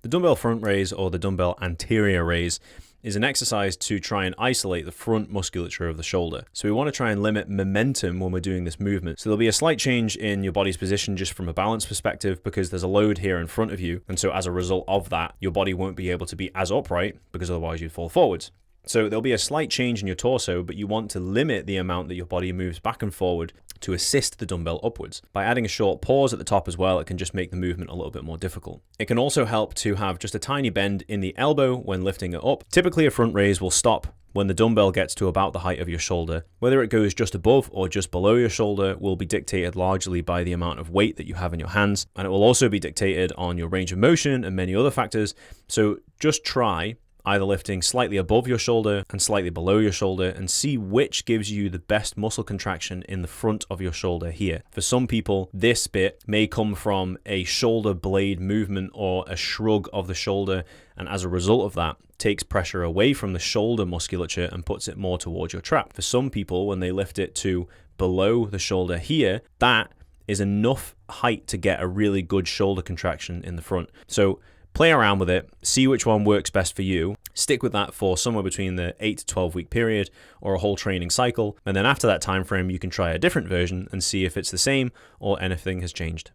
The dumbbell front raise, or the dumbbell anterior raise, is an exercise to try and isolate the front musculature of the shoulder. So we want to try and limit momentum when we're doing this movement. So there'll be a slight change in your body's position just from a balance perspective because there's a load here in front of you. And so as a result of that, your body won't be able to be as upright because otherwise you'd fall forwards. So there'll be a slight change in your torso, but you want to limit the amount that your body moves back and forward to assist the dumbbell upwards. By adding a short pause at the top as well, it can just make the movement a little bit more difficult. It can also help to have just a tiny bend in the elbow when lifting it up. Typically, a front raise will stop when the dumbbell gets to about the height of your shoulder. Whether it goes just above or just below your shoulder will be dictated largely by the amount of weight that you have in your hands, and it will also be dictated on your range of motion and many other factors. So just try either lifting slightly above your shoulder and slightly below your shoulder and see which gives you the best muscle contraction in the front of your shoulder here. For some people, this bit may come from a shoulder blade movement or a shrug of the shoulder, and as a result of that, takes pressure away from the shoulder musculature and puts it more towards your trap. For some people, when they lift it to below the shoulder here, that is enough height to get a really good shoulder contraction in the front. So play around with it, see which one works best for you, stick with that for somewhere between the 8 to 12 week period or a whole training cycle, and then after that time frame you can try a different version and see if it's the same or anything has changed.